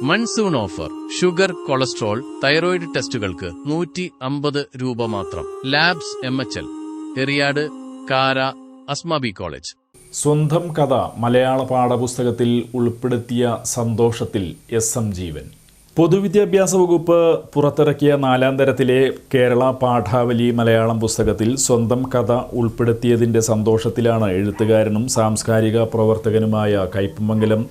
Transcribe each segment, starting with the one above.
Monsoon offer. Sugar, cholesterol, thyroid ടെസ്റ്റുകൾക്ക് 150 രൂപ മാത്രം. ലാബ്സ് MHL, എറിയാട്, കാര, അസ്മാബി കോളേജ്. സ്വന്തം കഥ മലയാള പാഠപുസ്തകത്തിൽ ഉൾപ്പെടുത്തിയ സന്തോഷത്തിൽ SM ജീവൻ. പൊതുവിദ്യാഭ്യാസ വകുപ്പ് പുറത്തിറക്കിയ 4ാം തരത്തിലെ കേരള പാഠാവലി മലയാളം പുസ്തകത്തിൽ സ്വന്തം കഥ ഉൾപ്പെടുത്തിയതിൻ്റെ സന്തോഷത്തിലാണ് എഴുത്തുകാരനും സാംസ്കാരിക പ്രവർത്തകനുമായ കയ്പമംഗലം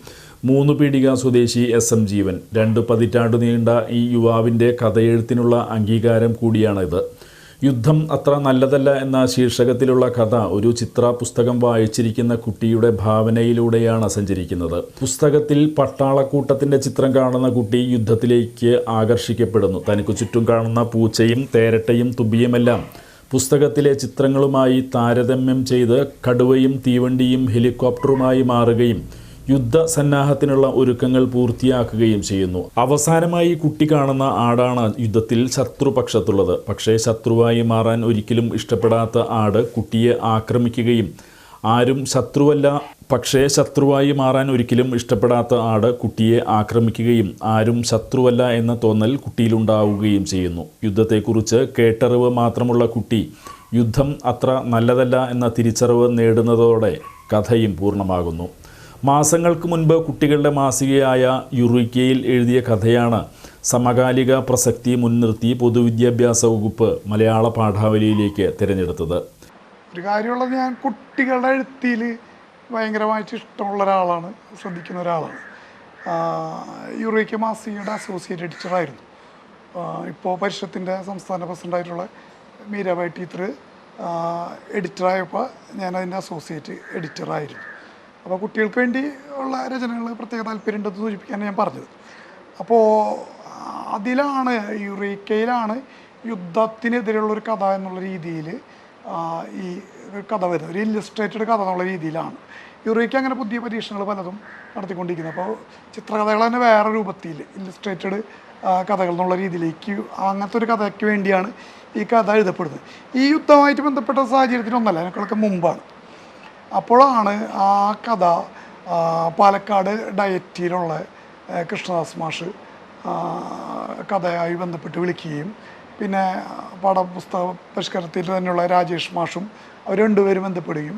3 പീടിക സ്വദേശി SM ജീവൻ. 2 പതിറ്റാണ്ടു നീണ്ട ഈ യുവാവിൻ്റെ കഥയെഴുത്തിനുള്ള അംഗീകാരം കൂടിയാണിത്. യുദ്ധം അത്ര നല്ലതല്ല എന്ന ശീർഷകത്തിലുള്ള കഥ ഒരു ചിത്ര പുസ്തകം വായിച്ചിരിക്കുന്ന കുട്ടിയുടെ ഭാവനയിലൂടെയാണ് സഞ്ചരിക്കുന്നത്. പുസ്തകത്തിൽ പട്ടാളക്കൂട്ടത്തിൻ്റെ ചിത്രം കാണുന്ന കുട്ടി യുദ്ധത്തിലേക്ക് ആകർഷിക്കപ്പെടുന്നു. തനിക്കു ചുറ്റും കാണുന്ന പൂച്ചയും തേരട്ടയും തുമ്പിയുമെല്ലാം പുസ്തകത്തിലെ ചിത്രങ്ങളുമായി താരതമ്യം ചെയ്ത് കടുവയും തീവണ്ടിയും ഹെലികോപ്റ്ററുമായി മാറുകയും യുദ്ധസന്നാഹത്തിനുള്ള ഒരുക്കങ്ങൾ പൂർത്തിയാക്കുകയും ചെയ്യുന്നു. അവസാനമായി കുട്ടി കാണുന്ന ആടാണ് യുദ്ധത്തിൽ ശത്രുപക്ഷത്തുള്ളത്. പക്ഷേ ശത്രുവായി മാറാൻ ഒരിക്കലും ഇഷ്ടപ്പെടാത്ത ആട് കുട്ടിയെ ആക്രമിക്കുകയും ആരും ശത്രുവല്ല പക്ഷേ ശത്രുവായി മാറാൻ ഒരിക്കലും ഇഷ്ടപ്പെടാത്ത ആട് കുട്ടിയെ ആക്രമിക്കുകയും ആരും ശത്രുവല്ല എന്ന തോന്നൽ കുട്ടിയിലുണ്ടാവുകയും ചെയ്യുന്നു. യുദ്ധത്തെക്കുറിച്ച് കേട്ടറിവ് മാത്രമുള്ള കുട്ടി യുദ്ധം അത്ര നല്ലതല്ല എന്ന തിരിച്ചറിവ് നേടുന്നതോടെ കഥയും പൂർണ്ണമാകുന്നു. മാസങ്ങൾക്ക് മുൻപ് കുട്ടികളുടെ മാസികയായ യുറീക്കയിൽ എഴുതിയ കഥയാണ് സമകാലിക പ്രസക്തി മുൻനിർത്തി പൊതുവിദ്യാഭ്യാസ വകുപ്പ് മലയാള പാഠാവലിയിലേക്ക് തിരഞ്ഞെടുത്തത്. ഒരു കാര്യമുള്ളത്, ഞാൻ കുട്ടികളുടെ എഴുത്തിൽ ഭയങ്കരമായിട്ട് ഇഷ്ടമുള്ള ഒരാളാണ്, ശ്രദ്ധിക്കുന്ന ഒരാളാണ്. യുറീക്ക മാസികയുടെ അസോസിയേറ്റ് എഡിറ്ററായിരുന്നു. ഇപ്പോൾ പരിഷത്തിൻ്റെ സംസ്ഥാന പ്രസിഡൻ്റായിട്ടുള്ള മീരാബായി ടീച്ചർ എഡിറ്ററായപ്പോൾ ഞാനതിൻ്റെ അസോസിയേറ്റ് എഡിറ്ററായിരുന്നു. അപ്പോൾ കുട്ടികൾക്ക് വേണ്ടി ഉള്ള രചനകൾ പ്രത്യേക താല്പര്യമുണ്ടെന്ന് സൂചിപ്പിക്കാനാണ് ഞാൻ പറഞ്ഞത്. അപ്പോൾ അതിലാണ്, യുറീക്കയിലാണ് യുദ്ധത്തിനെതിരെയുള്ളൊരു കഥ എന്നുള്ള രീതിയിൽ ഈ കഥ വരുന്നത്. ഒരു ഇല്ലസ്ട്രേറ്റഡ് കഥ എന്നുള്ള രീതിയിലാണ് യുറീക്ക അങ്ങനെ പുതിയ പരീക്ഷണങ്ങൾ പലതും നടത്തിക്കൊണ്ടിരിക്കുന്നത്. അപ്പോൾ ചിത്രകഥകൾ തന്നെ വേറെ രൂപത്തിൽ ഇല്ലസ്ട്രേറ്റഡ് കഥകൾ എന്നുള്ള രീതിയിലേക്ക്, അങ്ങനത്തെ ഒരു കഥയ്ക്ക് വേണ്ടിയാണ് ഈ കഥ എഴുതപ്പെടുന്നത്. ഈ യുദ്ധമായിട്ട് ബന്ധപ്പെട്ട സാഹചര്യത്തിലൊന്നല്ല, അതിനൊക്കെ മുമ്പാണ്. അപ്പോഴാണ് ആ കഥ പാലക്കാട് ഡയറ്റിയിലുള്ള കൃഷ്ണദാസ് മാഷ് കഥയായി ബന്ധപ്പെട്ട് വിളിക്കുകയും പിന്നെ പാഠപുസ്തക പരിഷ്കരണത്തിൽ തന്നെയുള്ള രാജേഷ് മാഷും അവർ രണ്ടുപേരും ബന്ധപ്പെടുകയും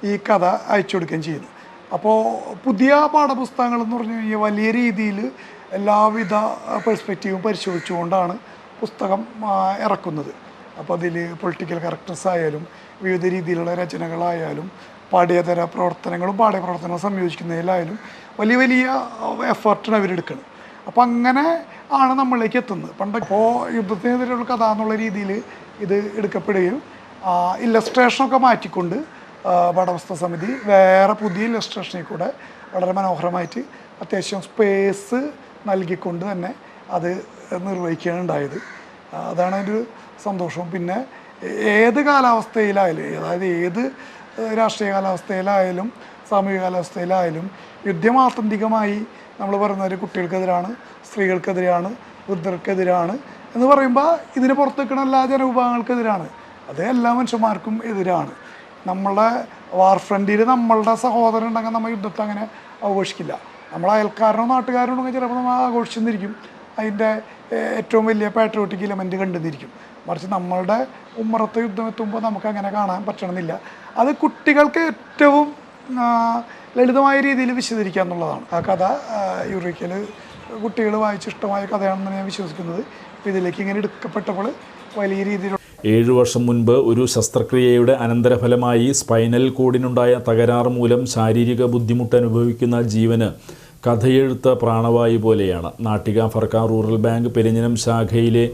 ഈ കഥ അയച്ചു കൊടുക്കുകയും ചെയ്യുന്നു. അപ്പോൾ പുതിയ പാഠപുസ്തകങ്ങൾ എന്ന് പറഞ്ഞു കഴിഞ്ഞാൽ വലിയ രീതിയിൽ എല്ലാവിധ പെർസ്പെക്റ്റീവും പരിശോധിച്ചുകൊണ്ടാണ് പുസ്തകം ഇറക്കുന്നത്. അപ്പോൾ അതിൽ പൊളിറ്റിക്കൽ കറക്റ്റ്നസ് ആയാലും വിവിധ രീതിയിലുള്ള രചനകളായാലും പാഠ്യേതര പ്രവർത്തനങ്ങളും പാഠ്യപ്രവർത്തനങ്ങളും സംയോജിക്കുന്നതിലായാലും വലിയ വലിയ എഫേർട്ടാണ് അവരെടുക്കുന്നത്. അപ്പോൾ അങ്ങനെ ആണ് നമ്മളിലേക്ക് എത്തുന്നത്. പണ്ടപ്പോൾ യുദ്ധത്തിനെതിരെയുള്ള കഥ എന്നുള്ള രീതിയിൽ ഇത് എടുക്കപ്പെടുകയും ഇല്ലസ്ട്രേഷനൊക്കെ മാറ്റിക്കൊണ്ട് പാഠപുസ്തക സമിതി വേറെ പുതിയ ഇല്ലസ്ട്രേഷനിൽ കൂടെ വളരെ മനോഹരമായിട്ട് അത്യാവശ്യം സ്പേസ് നൽകിക്കൊണ്ട് തന്നെ അത് നിർവഹിക്കുകയാണ് ഉണ്ടായത്. അതാണ് ഒരു സന്തോഷവും. പിന്നെ ഏത് കാലാവസ്ഥയിലായാലും, അതായത് ഏത് രാഷ്ട്രീയ കാലാവസ്ഥയിലായാലും സാമൂഹിക കാലാവസ്ഥയിലായാലും യുദ്ധം ആത്യന്തികമായി നമ്മൾ പറയുന്നത് കുട്ടികൾക്കെതിരാണ്, സ്ത്രീകൾക്കെതിരെയാണ്, വൃദ്ധർക്കെതിരാണ് എന്ന് പറയുമ്പോൾ ഇതിന് പുറത്ത് നിൽക്കുന്ന എല്ലാ ജനവിഭാഗങ്ങൾക്കെതിരാണ്. അത് എല്ലാ മനുഷ്യന്മാർക്കും എതിരാണ്. നമ്മളുടെ വാർ ഫ്രണ്ടിൽ നമ്മളുടെ സഹോദരൻ ഉണ്ടെങ്കിൽ നമ്മൾ യുദ്ധത്തെ അങ്ങനെ ആഘോഷിക്കില്ല. നമ്മൾ അയൽക്കാരനോ നാട്ടുകാരനോ ഉണ്ടെങ്കിൽ ചിലപ്പോൾ നമ്മൾ ആഘോഷിച്ചെന്നിരിക്കും, അതിൻ്റെ ഏറ്റവും വലിയ പാട്രിയോട്ടിക് എലമെൻറ്റ് കണ്ടെന്നിരിക്കും. മറിച്ച് നമ്മളുടെ ഉമ്മറത്ത് യുദ്ധം എത്തുമ്പോൾ നമുക്ക് അങ്ങനെ കാണാൻ പറ്റണമെന്നില്ല. അത് കുട്ടികൾക്ക് ഏറ്റവും ലളിതമായ രീതിയിൽ വിശദീകരിക്കുക എന്നുള്ളതാണ്. ആ കഥ യുറീക്കയിൽ കുട്ടികൾ വായിച്ചിഷ്ടമായ കഥയാണെന്നാണ് ഞാൻ വിശ്വസിക്കുന്നത്. അപ്പോൾ ഇതിലേക്ക് ഇങ്ങനെ എടുക്കപ്പെട്ടപ്പോൾ വലിയ രീതിയിൽ 7 വർഷം മുൻപ് ഒരു ശസ്ത്രക്രിയയുടെ അനന്തരഫലമായി സ്പൈനൽ കോഡിനുണ്ടായ തകരാറ് മൂലം ശാരീരിക ബുദ്ധിമുട്ട് അനുഭവിക്കുന്ന ജീവന് കഥയെഴുത്ത് പ്രാണവായു പോലെയാണ്. നാട്ടിക ഫർക്ക റൂറൽ ബാങ്ക് പെരിഞ്ഞനം ശാഖയിലെ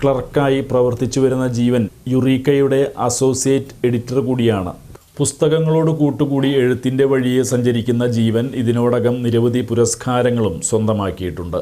ക്ലർക്കായി പ്രവർത്തിച്ചു വരുന്ന ജീവൻ യുറീക്കയുടെ അസോസിയേറ്റ് എഡിറ്റർ കൂടിയാണ്. പുസ്തകങ്ങളോട് കൂട്ടുകൂടി എഴുത്തിൻ്റെ വഴിയെ സഞ്ചരിക്കുന്ന ജീവൻ ഇതിനോടകം നിരവധി പുരസ്കാരങ്ങളും സ്വന്തമാക്കിയിട്ടുണ്ട്.